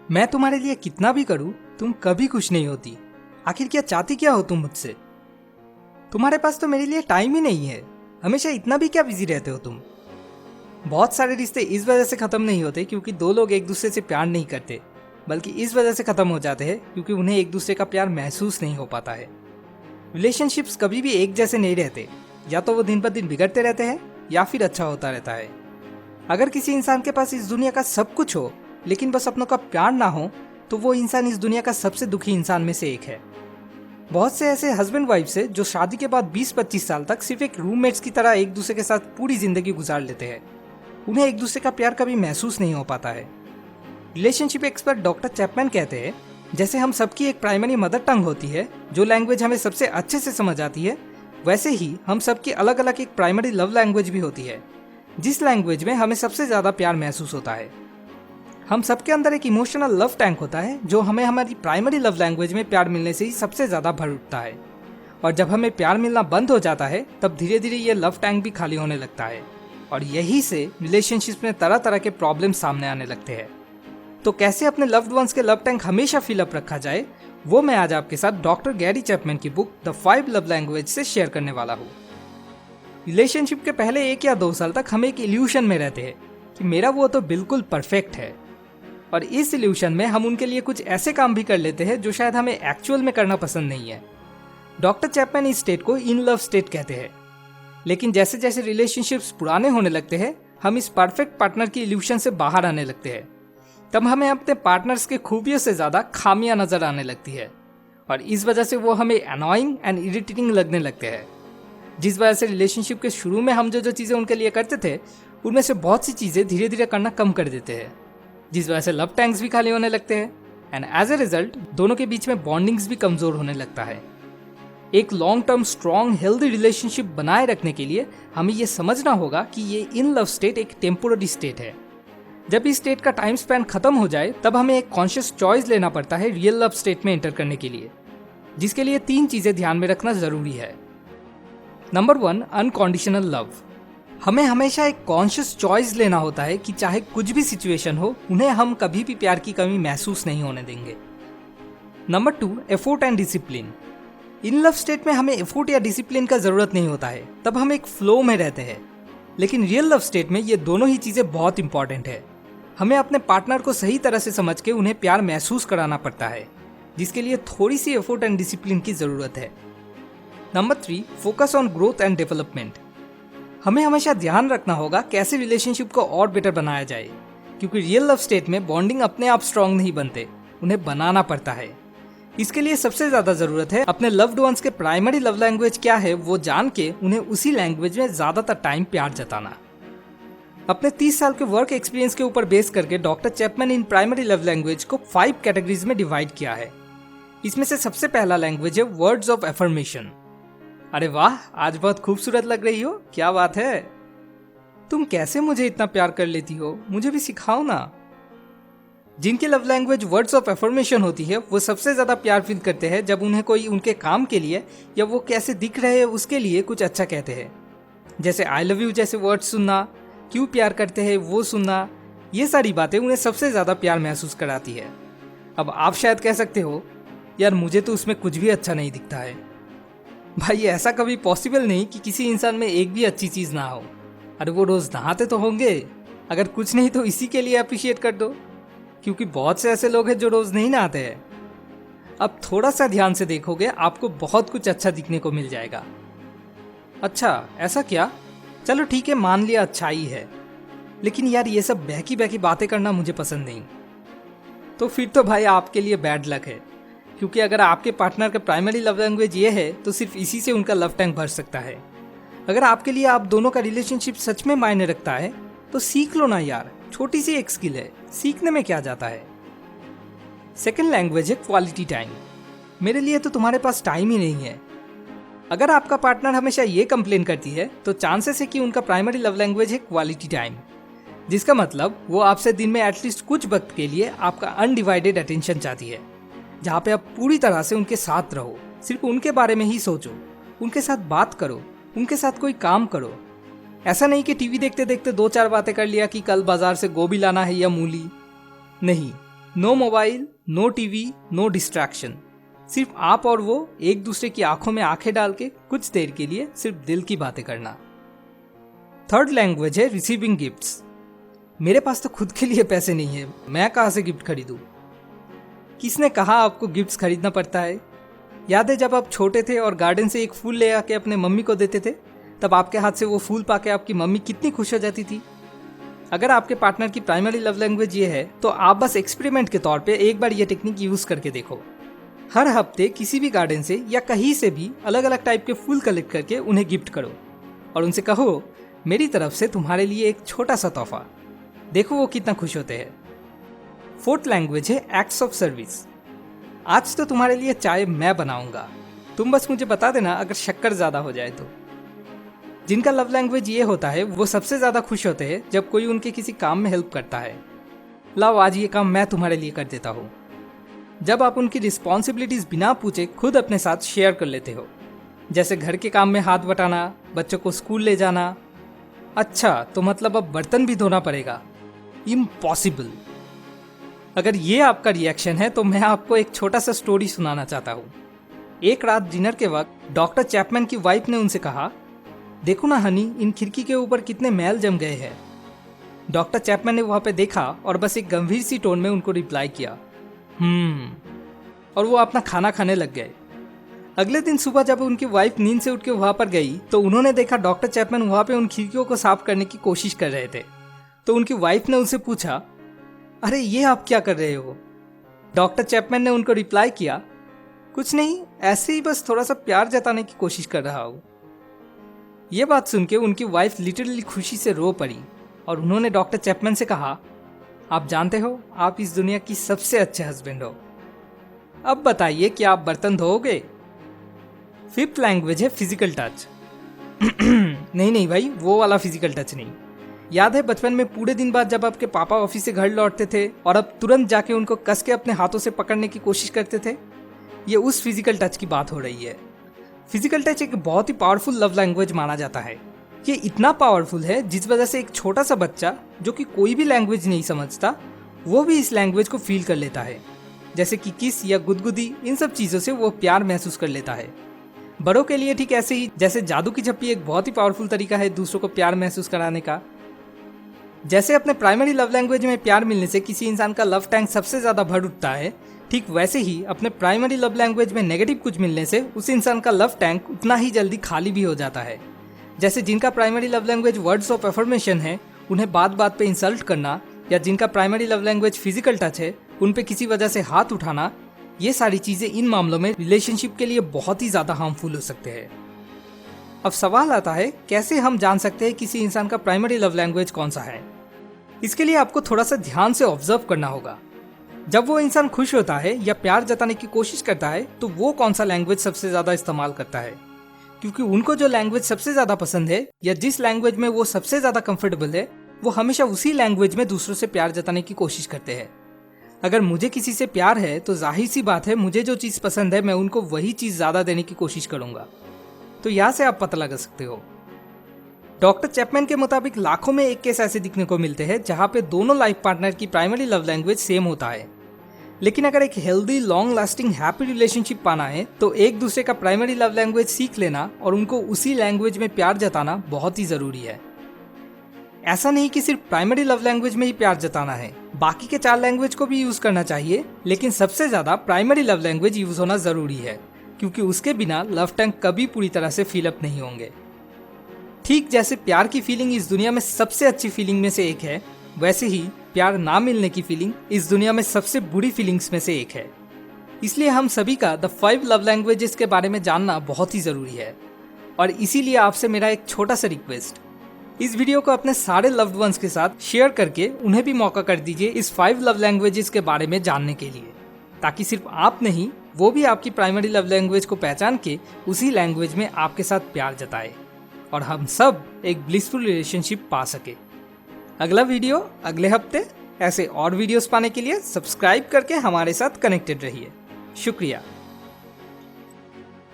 मैं तुम्हारे लिए कितना भी करूं, तुम कभी खुश नहीं होती। आखिर क्या चाहती क्या हो तुम मुझसे? तुम्हारे पास तो मेरे लिए टाइम ही नहीं है। हमेशा इतना भी क्या बिजी रहते हो तुम? बहुत सारे रिश्ते इस वजह से खत्म नहीं होते क्योंकि दो लोग एक दूसरे से प्यार नहीं करते, बल्कि इस वजह से खत्म हो जाते हैं क्योंकि उन्हें एक दूसरे का प्यार महसूस नहीं हो पाता है। रिलेशनशिप्स कभी भी एक जैसे नहीं रहते, या तो वो दिन पर दिन बिगड़ते रहते हैं या फिर अच्छा होता रहता है। अगर किसी इंसान के पास इस दुनिया का सब कुछ हो लेकिन बस अपनों का प्यार ना हो, तो वो इंसान इस दुनिया का सबसे दुखी इंसान में से एक है। बहुत से ऐसे हस्बैंड वाइफ से जो शादी के बाद 20-25 साल तक सिर्फ एक रूममेट्स की तरह एक दूसरे के साथ पूरी जिंदगी गुजार लेते हैं। उन्हें एक दूसरे का प्यार कभी महसूस नहीं हो पाता है। रिलेशनशिप एक्सपर्ट डॉक्टर चैपमैन कहते हैं, जैसे हम सबकी एक प्राइमरी मदर टंग होती है जो लैंग्वेज हमें सबसे अच्छे से समझ आती है, वैसे ही हम सबकी अलग अलग एक प्राइमरी लव लैंग्वेज भी होती है, जिस लैंग्वेज में हमें सबसे ज्यादा प्यार महसूस होता है। हम सबके अंदर एक इमोशनल लव टैंक होता है जो हमें हमारी प्राइमरी लव लैंग्वेज में प्यार मिलने से ही सबसे ज्यादा भर उठता है। और जब हमें प्यार मिलना बंद हो जाता है तब धीरे धीरे ये लव टैंक भी खाली होने लगता है, और यही से रिलेशनशिप में तरह तरह के प्रॉब्लम सामने आने लगते हैं। तो कैसे अपने लव्ड वंस के लव टैंक हमेशा फिलअप रखा जाए, वो मैं आज आपके साथ डॉक्टर गैरी चैपमैन की बुक द 5 लव लैंग्वेज से शेयर करने वाला हूँ। रिलेशनशिप के पहले 1 या 2 साल तक हम एक इल्यूशन में रहते हैं कि मेरा वो तो बिल्कुल परफेक्ट है, और इस इल्यूशन में हम उनके लिए कुछ ऐसे काम भी कर लेते हैं जो शायद हमें एक्चुअल में करना पसंद नहीं है। डॉक्टर चैपमैन इस स्टेट को इन लव स्टेट कहते हैं। लेकिन जैसे जैसे रिलेशनशिप्स पुराने होने लगते हैं, हम इस परफेक्ट पार्टनर की इल्यूशन से बाहर आने लगते हैं। तब हमें अपने पार्टनर्स के खूबियों से ज्यादा खामियां नजर आने लगती है, और इस वजह से वो हमें अनॉइंग एंड इरिटेटिंग लगने लगते हैं। जिस वजह से रिलेशनशिप के शुरू में हम जो जो चीजें उनके लिए करते थे, उनमें से बहुत सी चीजें धीरे धीरे करना कम कर देते हैं, जिस वजह से लव टैंक्स भी खाली होने लगते हैं, एंड एज ए रिजल्ट दोनों के बीच में बॉन्डिंग्स भी कमजोर होने लगता है। एक long term strong healthy relationship बनाए रखने के लिए हमें यह समझना होगा कि ये इन लव स्टेट एक टेम्पोररी स्टेट है। जब इस स्टेट का टाइम स्पैन खत्म हो जाए तब हमें एक कॉन्शियस चॉइस लेना पड़ता है रियल लव स्टेट में एंटर करने के लिए, जिसके लिए 3 चीजें ध्यान में रखना जरूरी है। Number 1, unconditional love. हमें हमेशा एक कॉन्शियस चॉइस लेना होता है कि चाहे कुछ भी सिचुएशन हो, उन्हें हम कभी भी प्यार की कमी महसूस नहीं होने देंगे। Number 2, effort and discipline. In love state में हमें एफोर्ट या डिसिप्लिन का जरूरत नहीं होता है, तब हम एक फ्लो में रहते हैं। लेकिन रियल लव स्टेट में ये दोनों ही चीजें बहुत इंपॉर्टेंट है। हमें अपने पार्टनर को सही तरह से समझ के उन्हें प्यार महसूस कराना पड़ता है, जिसके लिए थोड़ी सी एफोर्ट एंड डिसिप्लिन की जरूरत है। Number 3, focus on growth and development. हमें हमेशा ध्यान रखना होगा कैसे रिलेशनशिप को और बेटर बनाया जाए, क्योंकि रियल लव स्टेट में बॉन्डिंग अपने आप स्ट्रांग नहीं बनते, उन्हें बनाना पड़ता है। इसके लिए सबसे ज्यादा जरूरत है अपने लव्ड वंस के प्राइमरी लव लैंग्वेज क्या है वो जान के उन्हें उसी लैंग्वेज में ज्यादातर टाइम प्यार जताना। अपने 30 साल के वर्क एक्सपीरियंस के ऊपर बेस करके doctor Chapman in primary love language को 5 कैटेगरीज में डिवाइड किया है। इसमें से सबसे पहला लैंग्वेज है वर्ड्स ऑफ एफर्मेशन। अरे वाह, आज बहुत खूबसूरत लग रही हो, क्या बात है? तुम कैसे मुझे इतना प्यार कर लेती हो, मुझे भी सिखाओ ना। जिनकी love language words of affirmation होती है वो सबसे ज्यादा प्यार फील करते हैं जब उन्हें कोई उनके काम के लिए या वो कैसे दिख रहे हैं उसके लिए कुछ अच्छा कहते हैं। जैसे आई लव यू जैसे वर्ड्स सुनना, क्यों प्यार करते हैं वो सुनना, ये सारी बातें उन्हें सबसे ज्यादा प्यार महसूस कराती है। अब आप शायद कह सकते हो, यार मुझे तो उसमें कुछ भी अच्छा नहीं दिखता है। भाई ऐसा कभी पॉसिबल नहीं कि किसी इंसान में एक भी अच्छी चीज ना हो। अरे वो रोज नहाते तो होंगे, अगर कुछ नहीं तो इसी के लिए अप्रिशिएट कर दो, क्योंकि बहुत से ऐसे लोग हैं जो रोज नहीं नहाते हैं। अब थोड़ा सा ध्यान से देखोगे आपको बहुत कुछ अच्छा दिखने को मिल जाएगा। अच्छा ऐसा क्या? चलो ठीक है, मान लिया अच्छाई है, लेकिन यार ये सब बहकी बहकी बातें करना मुझे पसंद नहीं। तो फिर तो भाई आपके लिए बैड लक है, क्योंकि अगर आपके पार्टनर का प्राइमरी लव लैंग्वेज ये है तो सिर्फ इसी से उनका लव टैंक भर सकता है। अगर आपके लिए आप दोनों का रिलेशनशिप सच में मायने रखता है तो सीख लो ना यार, छोटी सी एक स्किल है, सीखने में क्या जाता है। सेकंड लैंग्वेज है क्वालिटी टाइम। मेरे लिए तो तुम्हारे पास टाइम ही नहीं है। अगर आपका पार्टनर हमेशा ये कंप्लेन करती है तो चांसेस है कि उनका प्राइमरी लव लैंग्वेज है क्वालिटी टाइम, जिसका मतलब वो आपसे दिन में एटलीस्ट कुछ वक्त के लिए आपका अनडिवाइडेड अटेंशन चाहती है, जहाँ पे आप पूरी तरह से उनके साथ रहो, सिर्फ उनके बारे में ही सोचो, उनके साथ बात करो, उनके साथ कोई काम करो। ऐसा नहीं कि टीवी देखते देखते 2-4 बातें कर लिया कि कल बाजार से गोभी लाना है या मूली। नहीं, no mobile, no TV, no distraction. सिर्फ आप और वो एक दूसरे की आंखों में आंखें डाल के कुछ देर के लिए सिर्फ दिल की बातें करना। थर्ड लैंग्वेज है रिसीविंग गिफ्ट्स। मेरे पास तो खुद के लिए पैसे नहीं है, मैं कहाँ से गिफ्ट खरीदूं? किसने कहा आपको गिफ्ट्स खरीदना पड़ता है? याद है जब आप छोटे थे और गार्डन से एक फूल ले आके अपने मम्मी को देते थे, तब आपके हाथ से वो फूल पाके आपकी मम्मी कितनी खुश हो जाती थी। अगर आपके पार्टनर की प्राइमरी लव लैंग्वेज ये है तो आप बस एक्सपेरिमेंट के तौर पे एक बार ये टेक्निक यूज करके देखो। हर हफ्ते किसी भी गार्डन से या कहीं से भी अलग अलग टाइप के फूल कलेक्ट करके उन्हें गिफ्ट करो और उनसे कहो, मेरी तरफ से तुम्हारे लिए एक छोटा सा तोहफा। देखो वो कितना खुश होते हैं। फोर्थ लैंग्वेज है एक्ट्स ऑफ सर्विस। आज तो तुम्हारे लिए चाय मैं बनाऊंगा, तुम बस मुझे बता देना अगर शक्कर ज्यादा हो जाए तो। जिनका लव लैंग्वेज ये होता है वो सबसे ज्यादा खुश होते हैं जब कोई उनके किसी काम में हेल्प करता है। लाओ आज ये काम मैं तुम्हारे लिए कर देता हूँ। जब आप उनकी रिस्पॉन्सिबिलिटीज बिना पूछे खुद अपने साथ शेयर कर लेते हो, जैसे घर के काम में हाथ बटाना, बच्चों को स्कूल ले जाना। अच्छा तो मतलब अब बर्तन भी धोना पड़ेगा? इम्पॉसिबल। अगर ये आपका रिएक्शन है तो मैं आपको एक छोटा सा स्टोरी सुनाना चाहता हूँ। एक रात डिनर के वक्त डॉक्टर चैपमैन की वाइफ ने उनसे कहा, देखो ना हनी, इन खिड़की के ऊपर कितने मैल जम गए हैं। डॉक्टर चैपमैन ने वहां पे देखा और बस एक गंभीर सी टोन में उनको रिप्लाई किया, और वो अपना खाना खाने लग गए। अगले दिन सुबह जब उनकी वाइफ नींद से उठ के वहां पर गई तो उन्होंने देखा डॉक्टर चैपमैन वहां पे उन खिड़कियों को साफ करने की कोशिश कर रहे थे। तो उनकी वाइफ ने उनसे पूछा, अरे ये आप क्या कर रहे हो? डॉक्टर चैपमैन ने उनको रिप्लाई किया, कुछ नहीं, ऐसे ही बस थोड़ा सा प्यार जताने की कोशिश कर रहा हूं। ये बात सुन के उनकी वाइफ लिटरली खुशी से रो पड़ी और उन्होंने डॉक्टर चैपमैन से कहा, आप जानते हो आप इस दुनिया की सबसे अच्छे हस्बैंड हो। अब बताइए कि आप बर्तन धोओगे? फिफ्थ लैंग्वेज है फिजिकल टच। नहीं भाई, वो वाला फिजिकल टच नहीं। याद है बचपन में पूरे दिन बाद जब आपके पापा ऑफिस से घर लौटते थे और अब तुरंत जाके उनको कस के अपने हाथों से पकड़ने की कोशिश करते थे? ये उस फिजिकल टच की बात हो रही है। फिजिकल टच एक बहुत ही पावरफुल लव लैंग्वेज माना जाता है। ये इतना पावरफुल है जिस वजह से एक छोटा सा बच्चा जो कि कोई भी लैंग्वेज नहीं समझता, वो भी इस लैंग्वेज को फील कर लेता है। जैसे कि किस या गुदगुदी, इन सब चीज़ों से वो प्यार महसूस कर लेता है। बड़ों के लिए ठीक ऐसे ही जैसे जादू की झप्पी एक बहुत ही पावरफुल तरीका है दूसरों को प्यार महसूस कराने का। जैसे अपने प्राइमरी लव लैंग्वेज में प्यार मिलने से किसी इंसान का लव टैंक सबसे ज़्यादा भर उठता है, ठीक वैसे ही अपने प्राइमरी लव लैंग्वेज में नेगेटिव कुछ मिलने से उस इंसान का लव टैंक उतना ही जल्दी खाली भी हो जाता है। जैसे जिनका primary love language words of affirmation है, उन्हें बात बात पे इंसल्ट करना, या जिनका primary love language physical touch है, उन पे किसी वजह से हाथ उठाना, ये सारी चीजें इन मामलों में रिलेशनशिप के लिए बहुत ही ज्यादा हार्मफुल हो सकते हैं। अब सवाल आता है, कैसे हम जान सकते हैं किसी इंसान का प्राइमरी लव लैंग्वेज कौन सा है? इसके लिए आपको थोड़ा सा ध्यान से ऑब्जर्व करना होगा। जब वो इंसान खुश होता है या प्यार जताने की कोशिश करता है तो वो कौन सा लैंग्वेज सबसे ज्यादा इस्तेमाल करता है, क्योंकि उनको जो लैंग्वेज सबसे ज्यादा पसंद है या जिस लैंग्वेज में वो सबसे ज्यादा कंफर्टेबल है, वो हमेशा उसी लैंग्वेज में दूसरों से प्यार जताने की कोशिश करते हैं। अगर मुझे किसी से प्यार है तो जाहिर सी बात है मुझे जो चीज पसंद है मैं उनको वही चीज ज्यादा देने की कोशिश करूंगा। तो यहाँ से आप पता लगा सकते हो। डॉक्टर चैपमैन के मुताबिक लाखों में एक केस ऐसे दिखने को मिलते हैं जहां पे दोनों लाइफ पार्टनर की प्राइमरी लव लैंग्वेज सेम होता है। लेकिन अगर एक healthy long lasting happy relationship पाना है तो एक दूसरे का प्राइमरी लव लैंग्वेज सीख लेना और उनको उसी लैंग्वेज में प्यार जताना बहुत ही जरूरी है। ऐसा नहीं कि सिर्फ प्राइमरी लव लैंग्वेज में ही प्यार जताना है, बाकी के 4 लैंग्वेज को भी यूज करना चाहिए, लेकिन सबसे ज्यादा प्राइमरी लव लैंग्वेज यूज होना जरूरी है, क्योंकि उसके बिना लव टैंक कभी पूरी तरह से फिल अप नहीं होंगे। ठीक जैसे प्यार की फीलिंग इस दुनिया में सबसे अच्छी फीलिंग में से एक है, वैसे ही प्यार ना मिलने की फीलिंग इस दुनिया में सबसे बुरी फीलिंग्स में से एक है। इसलिए हम सभी का द 5 लव लैंग्वेजेस के बारे में जानना बहुत ही जरूरी है। और इसीलिए आपसे मेरा एक छोटा सा रिक्वेस्ट, इस वीडियो को अपने सारे लव्ड वंस के साथ शेयर करके उन्हें भी मौका कर दीजिए इस 5 लव लैंग्वेजेस के बारे में जानने के लिए, ताकि सिर्फ आप नहीं, वो भी आपकी प्राइमरी लव लैंग्वेज को पहचान के उसी लैंग्वेज में आपके साथ प्यार जताए और हम सब एक ब्लिसफुल रिलेशनशिप पा सके। अगला वीडियो अगले हफ्ते। ऐसे और वीडियोस पाने के लिए सब्सक्राइब करके हमारे साथ कनेक्टेड रहिए। शुक्रिया।